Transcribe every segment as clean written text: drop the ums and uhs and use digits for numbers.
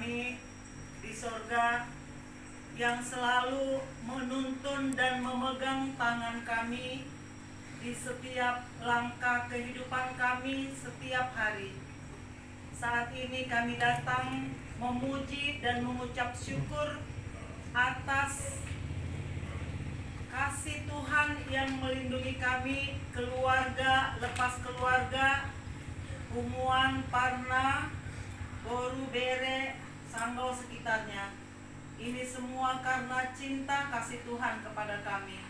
kami di sorga yang selalu menuntun dan memegang tangan kami di setiap langkah kehidupan kami setiap hari. Saat ini kami datang memuji dan mengucap syukur atas kasih Tuhan yang melindungi kami, keluarga lepas keluarga, Umuan, Parna, Boru, Bere, Sanggau sekitarnya. Ini semua karena cinta kasih Tuhan kepada kami.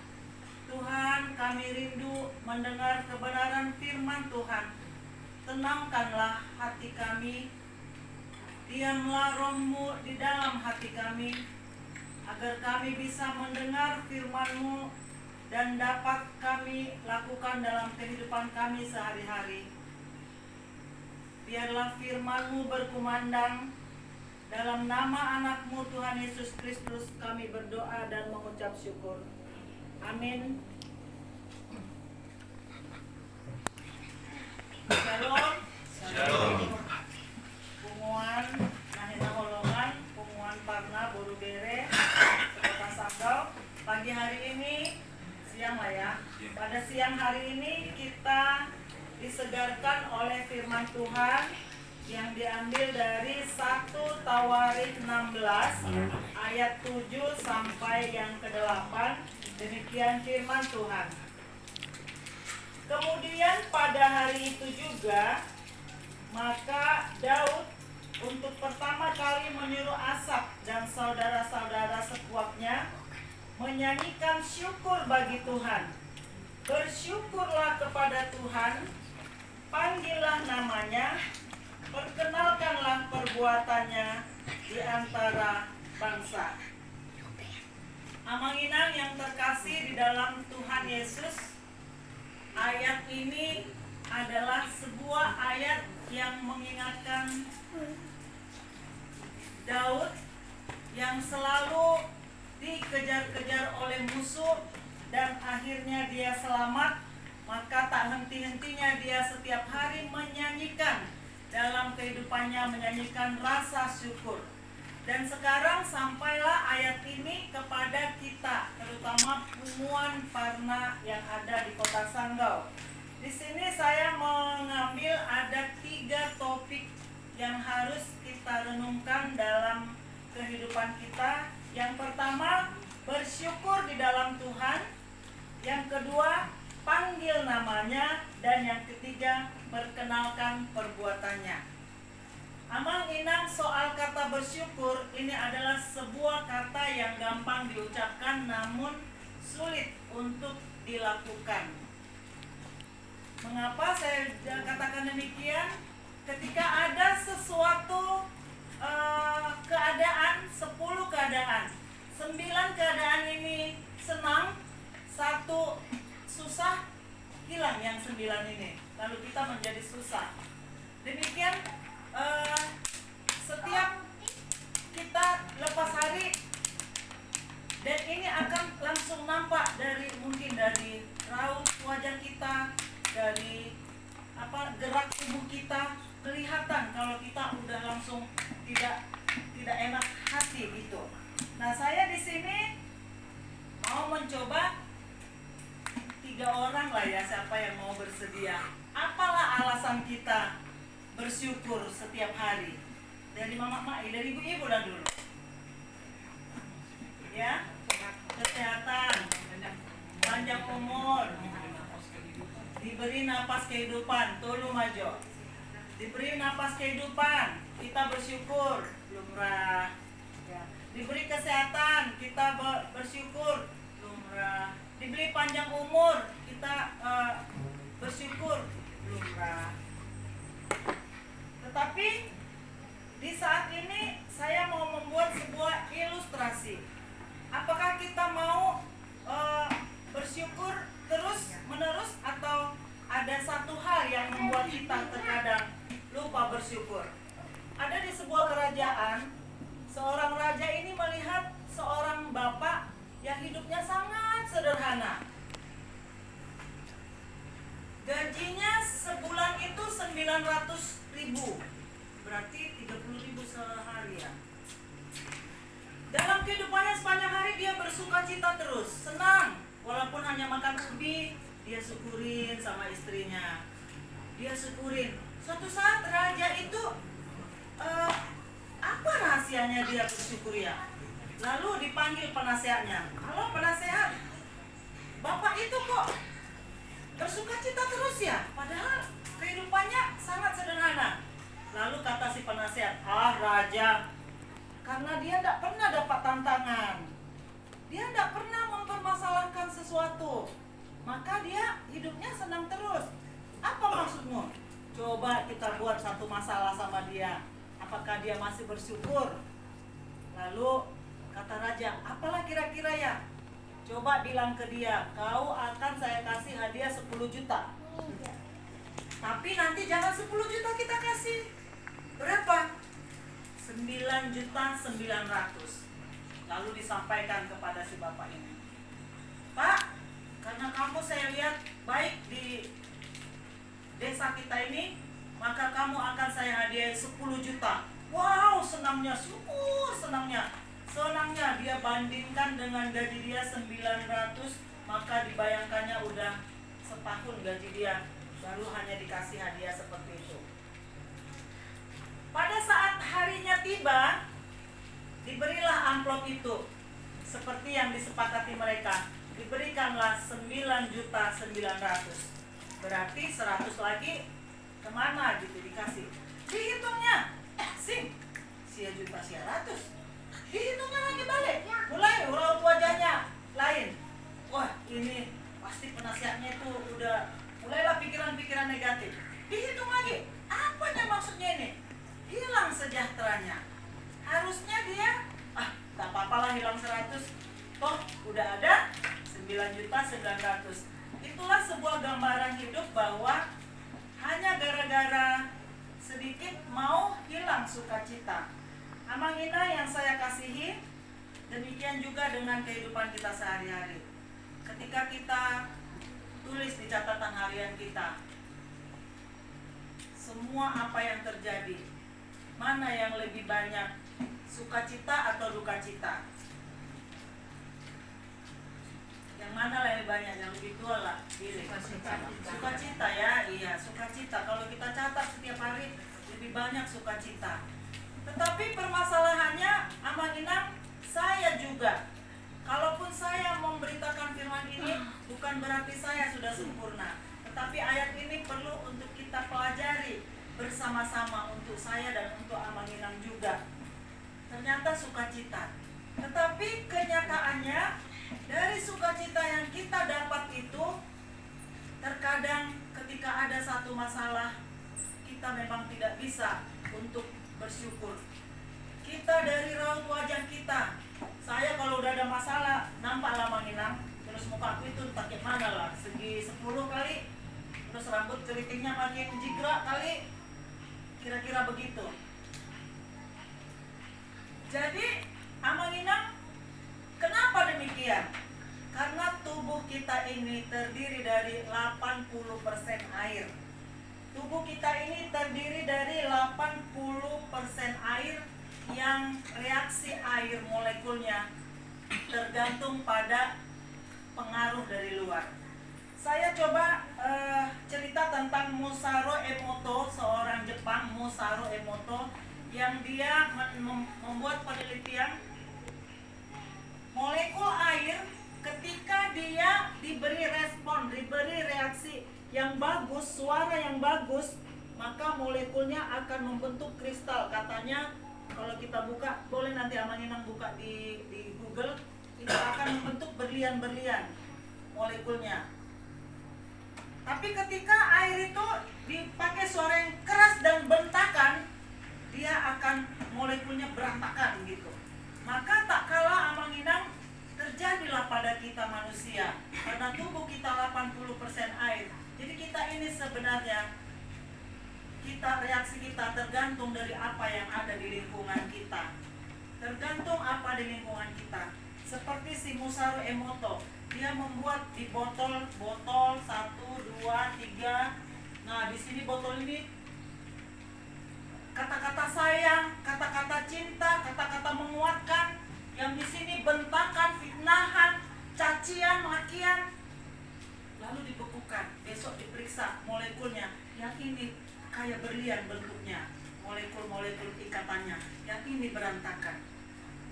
Tuhan, kami rindu mendengar kebenaran firman Tuhan. Tenangkanlah hati kami, diamlah roh-Mu di dalam hati kami, agar kami bisa mendengar firman-Mu dan dapat kami lakukan dalam kehidupan kami sehari-hari. Biarlah firman-Mu berkumandang. Dalam nama anak-Mu Tuhan Yesus Kristus kami berdoa dan mengucap syukur. Amin. Shalom. Shalom. Punguan, Nahina Holongan, Punguan Parna, Boru Bere, Sekota Sanggau. Pagi hari ini, siang lah ya. Pada siang hari ini kita disegarkan oleh firman Tuhan yang diambil dari 1 Tawarikh 16 ayat 7 sampai yang ke-8. Demikian firman Tuhan. Kemudian pada hari itu juga, maka Daud untuk pertama kali menyuruh Asaf dan saudara-saudara sekuatnya menyanyikan syukur bagi Tuhan. Bersyukurlah kepada Tuhan, panggillah namanya, perkenalkanlah perbuatannya di antara bangsa. Amanginan yang terkasih di dalam Tuhan Yesus, ayat ini adalah sebuah ayat yang mengingatkan Daud yang selalu dikejar-kejar oleh musuh dan akhirnya dia selamat. Maka tak henti-hentinya dia setiap hari menyanyikan dalam kehidupannya, menyanyikan rasa syukur. Dan sekarang sampailah ayat ini kepada kita, terutama Punguan Parna yang ada di Kota Sanggau. Di sini saya mengambil ada 3 topik yang harus kita renungkan dalam kehidupan kita. Yang pertama, bersyukur di dalam Tuhan. Yang kedua, panggil namanya. Dan yang ketiga, perkenalkan perbuatannya. Amang inang soal kata bersyukur ini adalah sebuah kata yang gampang diucapkan namun sulit untuk dilakukan. Mengapa saya katakan demikian? Ketika ada sesuatu keadaan, 10 keadaan, 9 keadaan ini senang, 1 susah, hilang yang 9 ini. Lalu kita menjadi susah. Demikian setiap kita lepas hari, dan ini akan langsung nampak dari mungkin dari raut wajah kita, dari gerak tubuh kita, kelihatan kalau kita udah langsung tidak enak hati gitu. Nah, saya di sini mau mencoba 3 orang lah ya, siapa yang mau bersedia. Apalah alasan kita bersyukur setiap hari? Dari Mama Mai, dari Ibu-ibu lah dulu. Ya, kesehatan, panjang umur, diberi napas kehidupan, tolu majo. Diberi napas kehidupan, kita bersyukur, lumrah. Ya. Diberi kesehatan, kita bersyukur, lumrah. Diberi panjang umur, kita bersyukur, lumrah. Tetapi di saat ini saya mau membuat sebuah ilustrasi. Apakah kita mau bersyukur terus menerus, atau ada satu hal yang membuat kita terkadang lupa bersyukur? Ada di sebuah kerajaan, seorang raja ini melihat seorang bapak yang hidupnya sangat sederhana. Gajinya sebulan itu 900.000, berarti 30.000 sehari ya. syukurin sama istrinya. Dia syukurin. Suatu saat raja itu apa rahasianya dia bersyukur ya? Lalu dipanggil penasehatnya. Halo penasehat, bapak itu kok bersuka cita terus ya? Padahal kehidupannya sangat sederhana. Lalu kata si penasehat, raja, karena dia tidak pernah dapat tantangan, dia tidak pernah mempermasalahkan sesuatu, maka dia hidupnya senang terus. Apa maksudmu? Coba kita buat satu masalah sama dia, apakah dia masih bersyukur? Lalu kata raja, apalah kira-kira ya? Coba bilang ke dia, kau akan saya kasih hadiah 10 juta. Tapi nanti jangan 10 juta kita kasih. Berapa? 9.900.000. Lalu disampaikan kepada si bapak ini, Pak, karena kamu saya lihat baik di desa kita ini, maka kamu akan saya hadiahi 10 juta. Wow, senangnya, syukur, senangnya dia bandingkan dengan gaji dia 900, maka dibayangkannya udah setahun gaji dia, baru hanya dikasih hadiah seperti itu. Pada saat harinya tiba, diberilah amplop itu seperti yang disepakati mereka. Diberikanlah 9.900.000. Berarti 100 lagi kemana gitu dikasih. Dihitungnya, sia juta sia ratus. Dihitungnya lagi balik. Mulai raut wajahnya lain. Wah, ini pasti penasihatnya itu udah mulailah pikiran-pikiran negatif. Dihitung lagi, apanya maksudnya ini? Hilang sejahteranya. Harusnya dia, tak apa-apalah hilang 100. Toh udah ada 9.900.000. Itulah sebuah gambaran hidup bahwa hanya gara-gara sedikit mau hilang sukacita. Amang Ina yang saya kasihi, demikian juga dengan kehidupan kita sehari-hari. Ketika kita tulis di catatan harian kita, semua apa yang terjadi, mana yang lebih banyak, sukacita atau duka cita? Yang mana lebih banyak, yang lebih tua lah, pilih. Sukacita ya, iya sukacita. Kalau kita catat setiap hari lebih banyak sukacita. Tetapi permasalahannya, Amang Inang, saya juga, kalaupun saya memberitakan firman ini, bukan berarti saya sudah sempurna. Tetapi ayat ini perlu untuk kita pelajari bersama-sama, untuk saya dan untuk Amang Inang juga. Ternyata sukacita. Tetapi kenyataannya, dari sukacita yang kita dapat itu, terkadang ketika ada satu masalah, kita memang tidak bisa untuk bersyukur. Kita dari raut wajah kita, saya kalau udah ada masalah, nampaklah manginang, terus mukaku itu pakai mana lah, segi 10 kali, terus rambut keritingnya makin jigrak kali, kira-kira begitu. Jadi Amang Inang, kenapa demikian? Karena tubuh kita ini terdiri dari 80% air. Tubuh kita ini terdiri dari 80% air, yang reaksi air molekulnya tergantung pada pengaruh dari luar. Saya coba cerita tentang Masaru Emoto, seorang Jepang, Masaru Emoto, yang dia membuat penelitian molekul air ketika dia diberi respon, diberi reaksi yang bagus, suara yang bagus, maka molekulnya akan membentuk kristal. Katanya kalau kita buka, boleh nanti Amang Inang buka di Google, itu akan membentuk berlian-berlian molekulnya. Tapi ketika air itu dipakai suara yang keras dan bentakan, dia akan molekulnya berantakan gitu. Maka tak kalah Amang Inang, terjadilah pada kita manusia, karena tubuh kita 80% air. Jadi kita ini sebenarnya, reaksi kita tergantung dari apa yang ada di lingkungan kita. Tergantung apa di lingkungan kita. Seperti si Masaru Emoto, dia membuat di botol 1, 2, 3. Nah, di sini botol ini kata-kata sayang, kata-kata cinta, kata-kata menguatkan. Yang di sini bentakan, fitnahan, cacian, makian, lalu dibekukan. periksa molekulnya, yang ini kayak berlian bentuknya, molekul-molekul ikatannya, yang ini berantakan.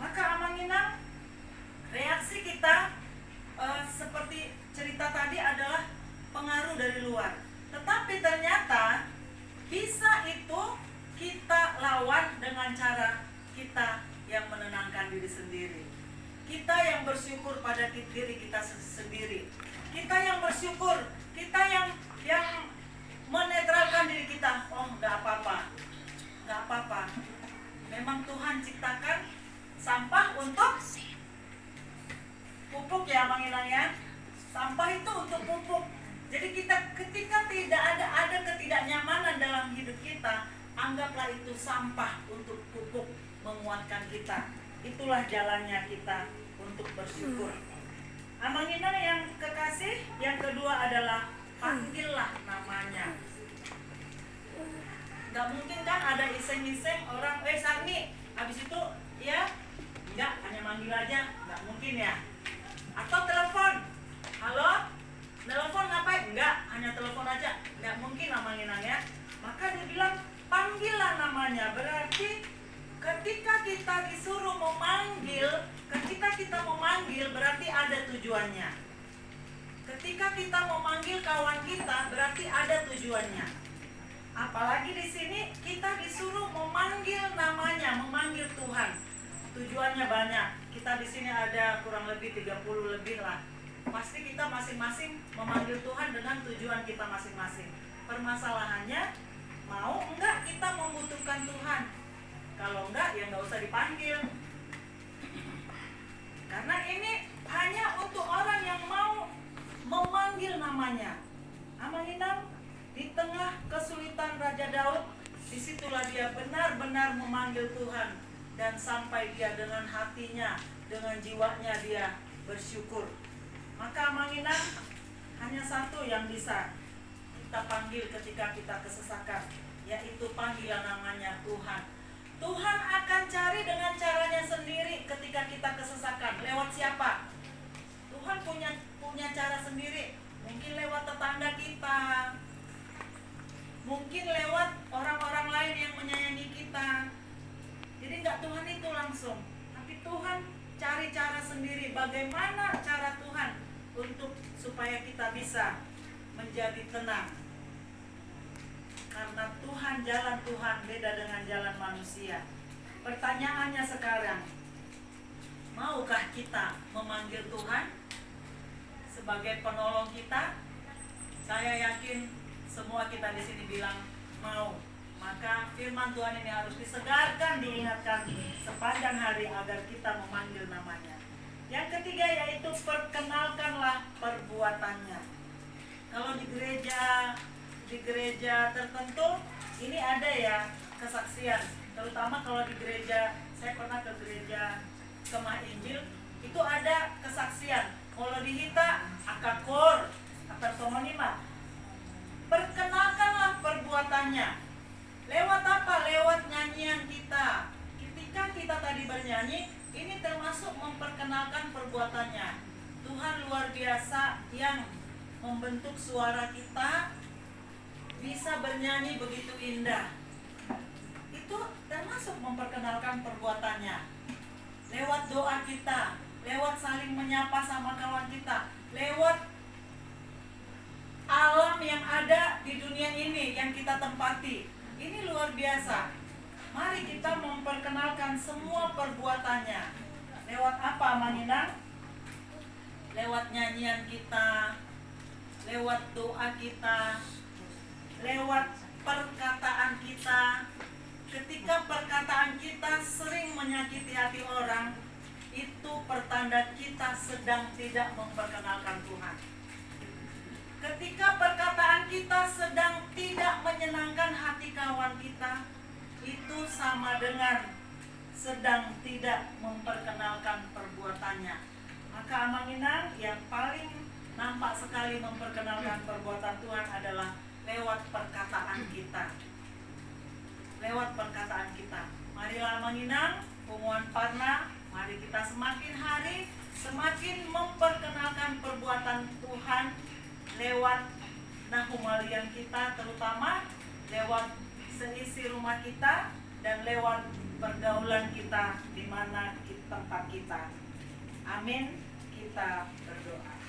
Maka Amanginang, reaksi kita seperti cerita tadi adalah pengaruh dari luar. Tetapi ternyata bisa itu kita lawan dengan cara kita yang menenangkan diri sendiri. Kita yang bersyukur pada diri kita sendiri. Kita yang bersyukur, kita yang menetralkan diri kita. Oh, nggak apa-apa, nggak apa-apa. Memang Tuhan ciptakan sampah untuk pupuk ya, Manginang ya. Sampah itu untuk pupuk. Jadi ketika tidak ada ketidaknyamanan dalam hidup kita, anggaplah itu sampah untuk pupuk menguatkan kita. Itulah jalannya kita untuk bersyukur. Amanginang yang kekasih, yang kedua adalah panggillah namanya. Gak mungkin kan ada iseng-iseng orang, Sarni, habis itu ya, enggak, hanya manggil aja, gak mungkin ya. Atau telepon, halo, telepon ngapain? Enggak, hanya telepon aja, gak mungkin Amanginang ya. Maka dia bilang, panggillah namanya. Berarti ketika kita disuruh memanggil, ketika kita memanggil berarti ada tujuannya. Ketika kita memanggil kawan kita berarti ada tujuannya. Apalagi di sini kita disuruh memanggil namanya, memanggil Tuhan. Tujuannya banyak. Kita di sini ada kurang lebih 30 lebih lah. Pasti kita masing-masing memanggil Tuhan dengan tujuan kita masing-masing. Permasalahannya, mau enggak kita membutuhkan Tuhan? Kalau enggak, ya enggak usah dipanggil. Karena ini hanya untuk orang yang mau memanggil namanya. Amanginang, di tengah kesulitan Raja Daud, disitulah dia benar-benar memanggil Tuhan. Dan sampai dia dengan hatinya, dengan jiwanya dia bersyukur. Maka Amanginang, hanya satu yang bisa kita panggil ketika kita kesesakan, yaitu panggilan namanya Tuhan. Tuhan akan cari dengan caranya sendiri ketika kita kesesakan. Lewat siapa? Tuhan punya cara sendiri. Mungkin lewat tetangga kita, mungkin lewat orang-orang lain yang menyayangi kita. Jadi enggak Tuhan itu langsung, tapi Tuhan cari cara sendiri. Bagaimana cara Tuhan untuk supaya kita bisa menjadi tenang? Karena Tuhan, jalan Tuhan beda dengan jalan manusia. Pertanyaannya sekarang, maukah kita memanggil Tuhan sebagai penolong kita? Saya yakin semua kita di sini bilang mau. Maka firman Tuhan ini harus disegarkan, diingatkan sepanjang hari agar kita memanggil namanya. Yang ketiga yaitu perkenalkanlah perbuatannya. Kalau di gereja tertentu ini ada ya kesaksian, terutama kalau di gereja, saya pernah ke gereja Kemah Injil, itu ada kesaksian. Kalau di Hita akakor atau somonima, perkenalkanlah perbuatannya. Lewat apa? Lewat nyanyian kita. Ketika kita tadi bernyanyi, ini termasuk memperkenalkan perbuatannya. Tuhan luar biasa yang membentuk suara kita bisa bernyanyi begitu indah. Itu termasuk memperkenalkan perbuatannya. Lewat doa kita, lewat saling menyapa sama kawan kita, lewat alam yang ada di dunia ini yang kita tempati. Ini luar biasa. Mari kita memperkenalkan semua perbuatannya. Lewat apa, Amanginang? Lewat nyanyian kita, lewat doa kita, lewat perkataan kita. Ketika perkataan kita sering menyakiti hati orang, itu pertanda kita sedang tidak memperkenalkan Tuhan. Ketika perkataan kita sedang tidak menyenangkan hati kawan kita, itu sama dengan sedang tidak memperkenalkan perbuatannya. Maka Amanginang, yang paling nampak sekali memperkenalkan perbuatan Tuhan adalah lewat perkataan kita. Lewat perkataan kita. Marilah Amanginang, Punguan Parna, mari kita semakin hari semakin memperkenalkan perbuatan Tuhan lewat nah humalian kita, terutama lewat seisi rumah kita dan lewat pergaulan kita di mana tempat kita. Amin. Kita berdoa.